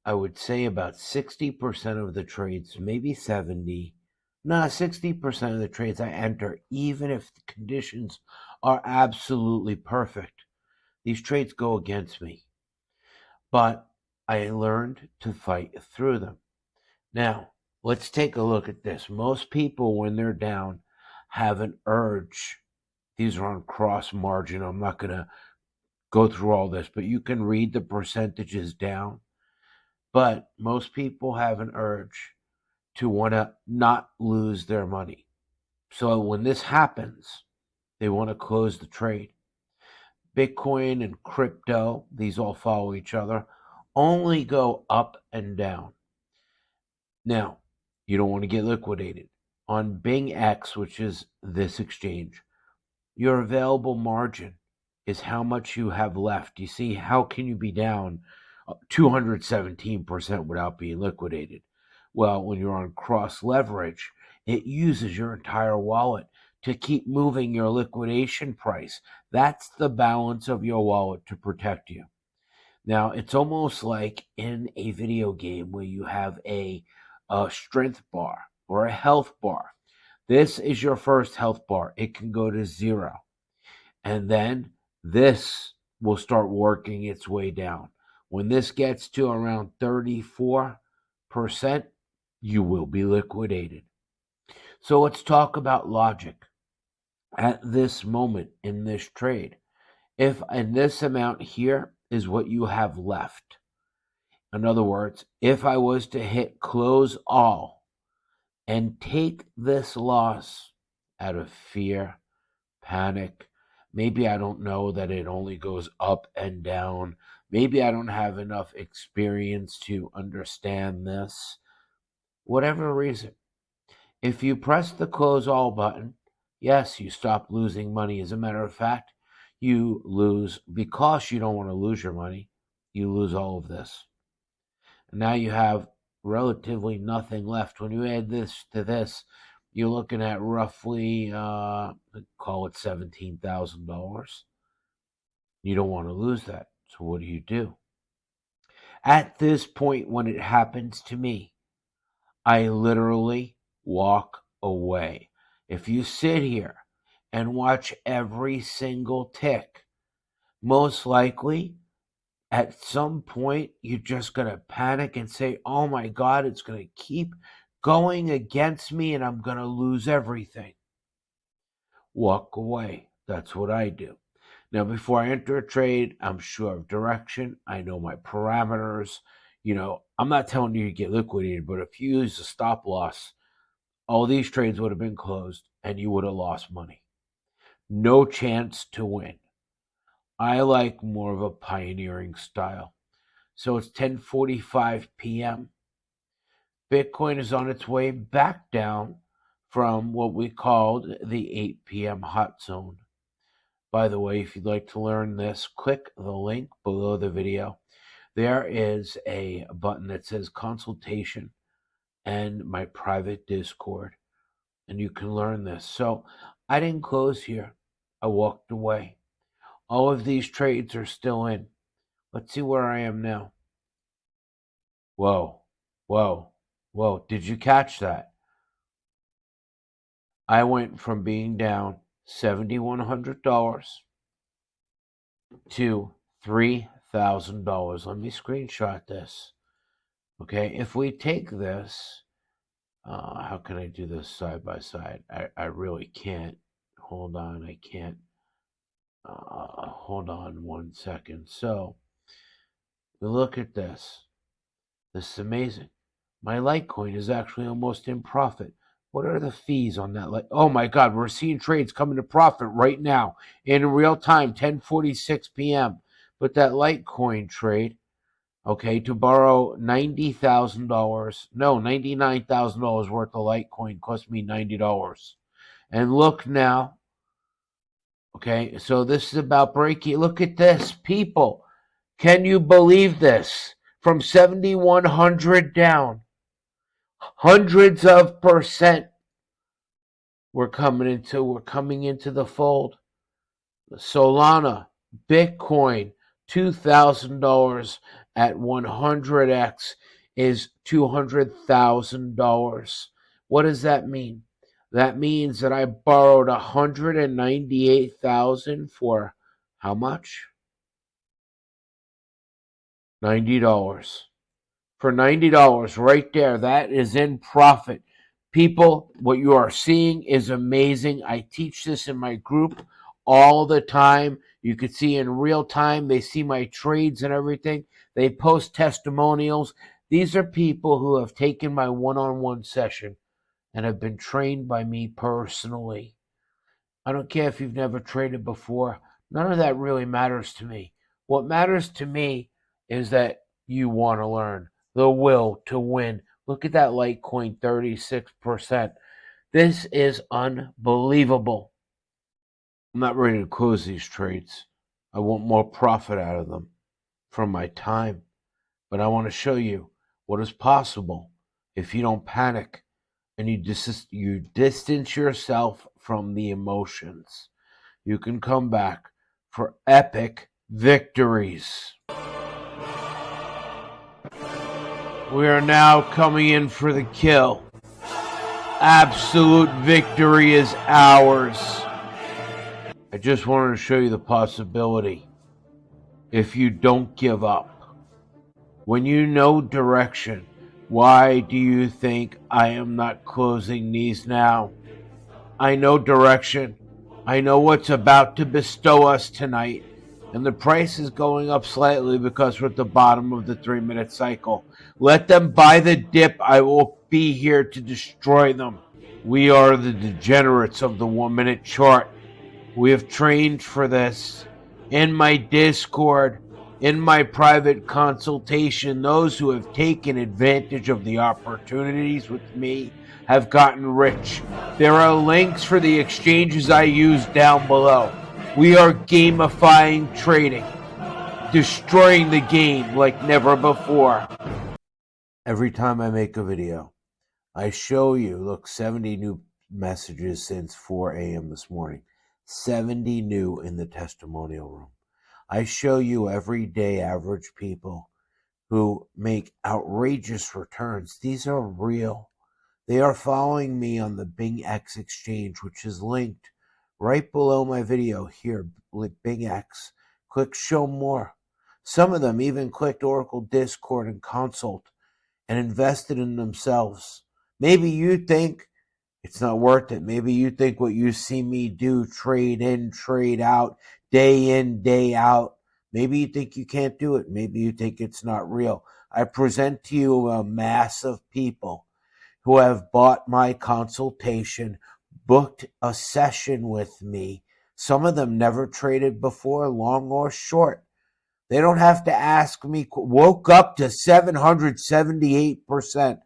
I would say about 60% of the trades, maybe 70, no, 60% of the trades I enter, even if the conditions are absolutely perfect, these trades go against me. But I learned to fight through them. Now, let's take a look at this. Most people, when they're down, have an urge. These are on cross margin. I'm not going to go through all this, but you can read the percentages down. But most people have an urge to want to not lose their money. So when this happens, they want to close the trade. Bitcoin and crypto, these all follow each other, only go up and down. Now, you don't want to get liquidated. On Bing X, which is this exchange, your available margin is how much you have left. You see, how can you be down 217% without being liquidated? Well, when you're on cross leverage, it uses your entire wallet to keep moving your liquidation price. That's the balance of your wallet to protect you. Now, it's almost like in a video game where you have a strength bar or a health bar. This is your first health bar. It can go to 0. And then this will start working its way down. When this gets to around 34%, you will be liquidated. So let's talk about logic. At this moment in this trade, if in this amount here is what you have left, in other words, if I was to hit close all and take this loss out of fear, panic, maybe I don't know that it only goes up and down. Maybe I don't have enough experience to understand this. Whatever reason, if you press the close all button, yes, you stop losing money. As a matter of fact, you lose, because you don't want to lose your money, you lose all of this. And now you have relatively nothing left. When you add this to this, you're looking at roughly, call it $17,000. You don't want to lose that. So what do? At this point, when it happens to me, I literally walk away. If you sit here and watch every single tick, most likely at some point you're just going to panic and say, oh my God, it's going to keep going against me and I'm going to lose everything. Walk away. That's what I do. Now, before I enter a trade, I'm sure of direction. I know my parameters. I'm not telling you to get liquidated, but if you use a stop loss, all these trades would have been closed and you would have lost money. No chance to win. I like more of a pioneering style. So it's 10:45 p.m. Bitcoin is on its way back down from what we called the 8 p.m. hot zone. By the way, if you'd like to learn this, click the link below the video. There is a button that says consultation and my private Discord, and you can learn this. So I didn't close here. I walked away. All of these trades are still in. Let's see where I am now. Whoa, whoa, whoa. Did you catch that? I went from being down $7,100 to $3,000. Let me screenshot this. Okay, if we take this, how can I do this side by side? I really can't. Hold on, I can't. Hold on 1 second. So, look at this. This is amazing. My Litecoin is actually almost in profit. What are the fees on that? Oh my God, we're seeing trades coming to profit right now in real time, 10:46 p.m. But that Litecoin trade, okay, to borrow $90,000, no, $99,000 worth of Litecoin cost me $90. And look now, okay, so this is about breaking. Look at this, people. Can you believe this? From 7,100 down, hundreds of percent we're coming into the fold. Solana, Bitcoin, $2,000 at 100x is $200,000. What does that mean? That means that I borrowed $198,000 for how much? $90. For $90 right there, that is in profit. People, what you are seeing is amazing. I teach this in my group all the time. You can see in real time. They see my trades and everything. They post testimonials. These are people who have taken my one-on-one session and have been trained by me personally. I don't care if you've never traded before. None of that really matters to me. What matters to me is that you want to learn, the will to win. Look at that Litecoin, 36%. This is unbelievable. I'm not ready to close these trades. I want more profit out of them from my time. But I want to show you what is possible if you don't panic and you distance yourself from the emotions. You can come back for epic victories. We are now coming in for the kill. Absolute victory is ours. I just wanted to show you the possibility. If you don't give up, when you know direction, why do you think I am not closing these now? I know direction. I know what's about to bestow us tonight. And the price is going up slightly because we're at the bottom of the 3-minute cycle. Let them buy the dip. I will be here to destroy them. We are the degenerates of the 1-minute chart. We have trained for this. In my Discord, in my private consultation, those who have taken advantage of the opportunities with me have gotten rich. There are links for the exchanges I use down below. We are gamifying trading, destroying the game like never before. Every time I make a video, I show you, look, 70 new messages since 4 a.m. this morning. 70 new in the testimonial room. I show you everyday average people who make outrageous returns. These are real. They are following me on the BingX exchange, which is linked right below my video here, BingX. Click show more. Some of them even clicked Oracle Discord and Consult and invested in themselves. Maybe you think it's not worth it. Maybe you think what you see me do, trade in, trade out, day in, day out, maybe you think you can't do it. Maybe you think it's not real. I present to you a mass of people who have bought my consultation, booked a session with me. Some of them never traded before, long or short. They don't have to ask me, woke up to 778%.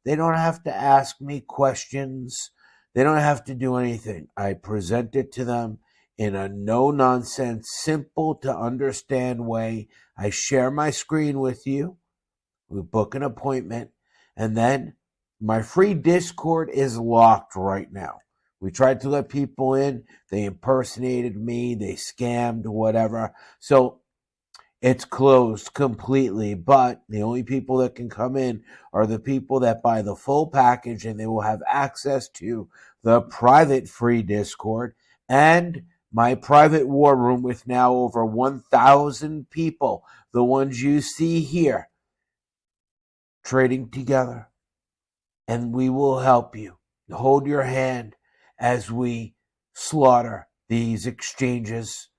They don't have to ask me questions. They don't have to do anything. I present it to them in a no-nonsense, simple to understand way. I share my screen with you. We book an appointment. And then my free Discord is locked right now. We tried to let people in. They impersonated me. They scammed, whatever. So it's closed completely, but the only people that can come in are the people that buy the full package, and they will have access to the private free Discord and my private war room with now over 1,000 people, the ones you see here, trading together. And we will help you. Hold your hand as we slaughter these exchanges.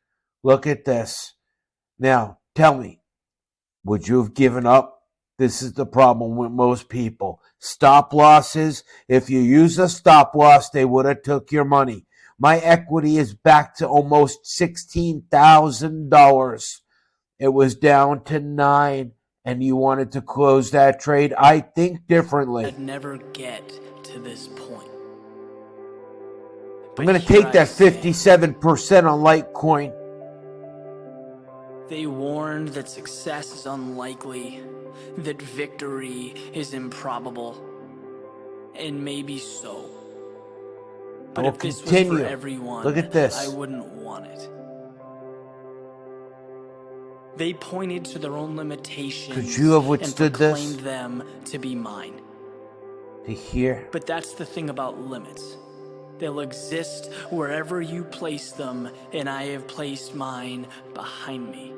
Look at this. Now, tell me, would you have given up? This is the problem with most people. Stop losses. If you use a stop loss, they would have took your money. My equity is back to almost $16,000. It was down to 9, and you wanted to close that trade. I think differently. I'd never get to this point. I'm going to take that 57% on Litecoin. They warned that success is unlikely, that victory is improbable, and maybe so. But if this was for everyone, look at this. I wouldn't want it. They pointed to their own limitations Could you have withstood and proclaimed this? them to be mine. To hear? But that's the thing about limits. They'll exist wherever you place them, and I have placed mine behind me.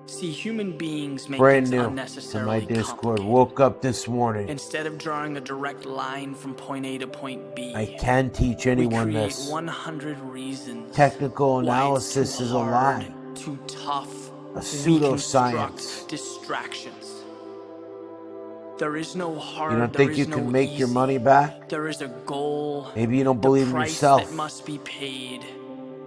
See, human beings make Brand things new to unnecessarily my Discord. complicated. Woke up this morning. Instead of drawing a direct line from point A to point B, I can teach we anyone create this. 100 reasons Technical why it's analysis too is a hard, lie. too tough, A pseudoscience. reconstruct distractions. There is no hard. You don't there think is you no can make easy. your money back? There is a goal. Maybe you don't the believe in price yourself. that must be paid,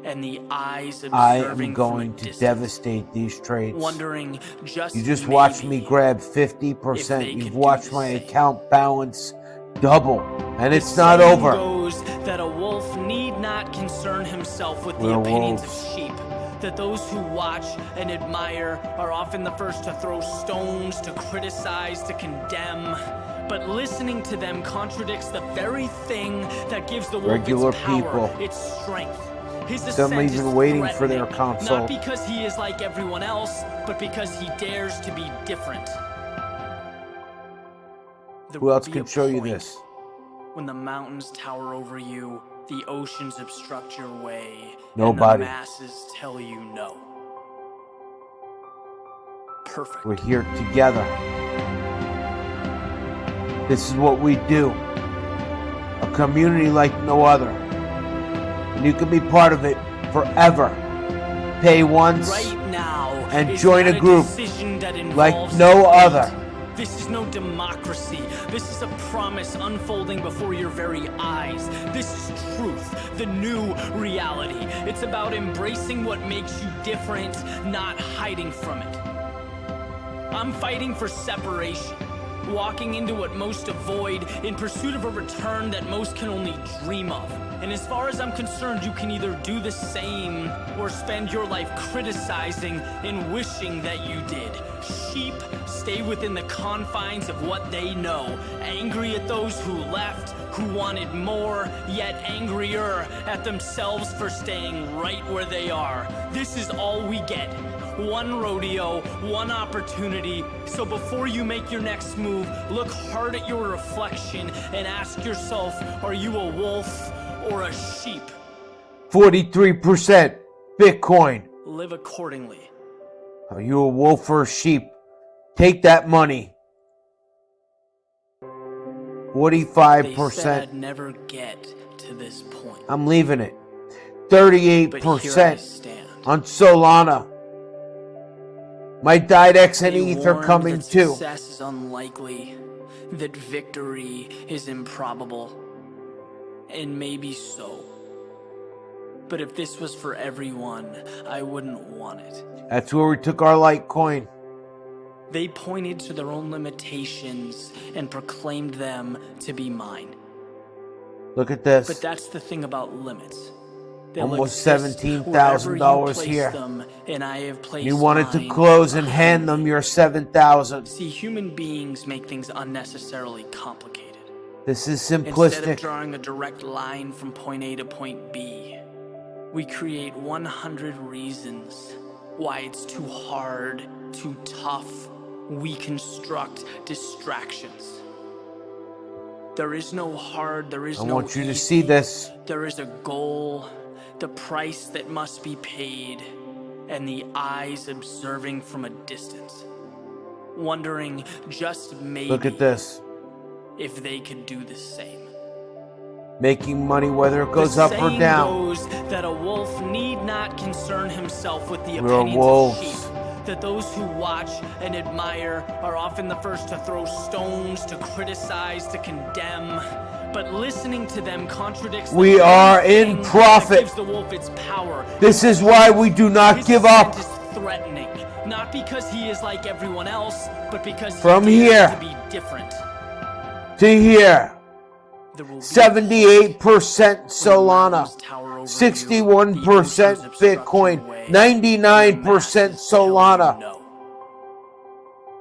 and the eyes observing I am from going a to distance, devastate these trades. wondering just You just maybe watched me grab if 50%. they You've could watched do the my same. account balance double. And it's The not saying over. goes that a wolf need not concern himself with the We're opinions wolves. of sheep. That those who watch and admire are often the first to throw stones, to criticize, to condemn. But listening to them contradicts the very thing that gives the wolf Regular its power, people. its strength. His Some ascent even is waiting for their threatening, consult. not because he is like everyone else, but because he dares to be different. There Who will else be can a show you point this? when the mountains tower over you, the oceans obstruct your way, Nobody. and the masses tell you no. Perfect. We're here together. This is what we do. A community like no other. And you can be part of it forever. Pay once Right now, and is join not a group decision that like involves no fate. other. This is no democracy. This is a promise unfolding before your very eyes. This is truth, the new reality. It's about embracing what makes you different, not hiding from it. I'm fighting for separation, walking into what most avoid in pursuit of a return that most can only dream of. And as far as I'm concerned, you can either do the same or spend your life criticizing and wishing that you did. Sheep stay within the confines of what they know, angry at those who left, who wanted more, yet angrier at themselves for staying right where they are. This is all we get. One rodeo, one opportunity. So before you make your next move, look hard at your reflection and ask yourself, are you a wolf or a sheep? 43% Bitcoin. Live accordingly. Are you a wolf or a sheep? Take that money. They 45%. said I'd never get to this point. I'm leaving it. But here I 38% stand. on Solana. My DideX and They ETH are warned coming that too. success is unlikely, that victory is improbable. And maybe so. But if this was for everyone, I wouldn't want it. That's where we took our Litecoin. They pointed to their own limitations and proclaimed them to be mine. Look at this. But that's the thing about limits. They'll Almost exist $17,000 wherever you place here. them, and I have placed You wanted to mine close and behind hand them me. your 7,000. See, human beings make things unnecessarily complicated. This is Instead of simplistic. drawing a direct line from point A to point B, we create 100 reasons why it's too hard, too tough. We construct distractions. There is no hard, there is I no want you to easy. see this. There is a goal, the price that must be paid, and the eyes observing from a distance, wondering just maybe Look at this. if they could do the same. Making money whether it goes The up or saying down. goes that a wolf need not concern himself with the We're opinions wolves. of sheep. That those who watch and admire are often the first to throw stones, to criticize, to condemn. But listening to them contradicts the We very are in thing that profit. gives the wolf its power. This is why we do not His give ascent up. is threatening, not because he is like everyone else, but because From he here dares to be different. To here. There will be 78% Solana. mountains tower over 61% you, the oceans obstruct Bitcoin. your way, 99% and the masses tell you Solana. no.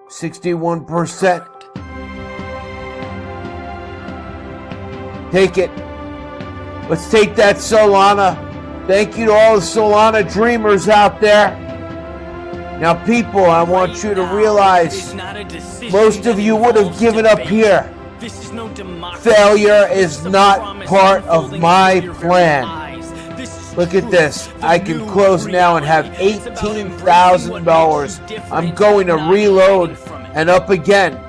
61%. Perfect. Take it. Let's take that Solana. Thank you to all the Solana dreamers out there. Now, people, I want you to realize most of you would have given up here. Failure is not part of my plan. Look at this. I can close now and have $18,000. I'm going to reload and up again.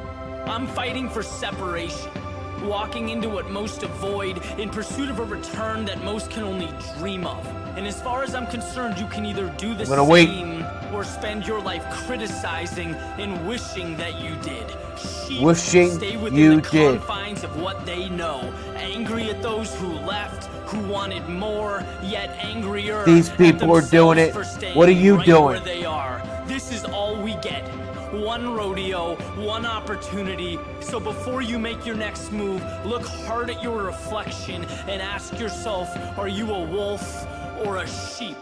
I'm fighting for separation, walking into what most avoid in pursuit of a return that most can only dream of. And as far as I'm concerned, you can either do the same or spend your life criticizing and wishing that you did. Wishing stay within you the did. confines of what they know, angry at those who left, who wanted more, yet angrier. These people are doing it. What are you doing? Where they are. This is all we get. One rodeo, one opportunity. So before you make your next move, look hard at your reflection and ask yourself, are you a wolf or a sheep?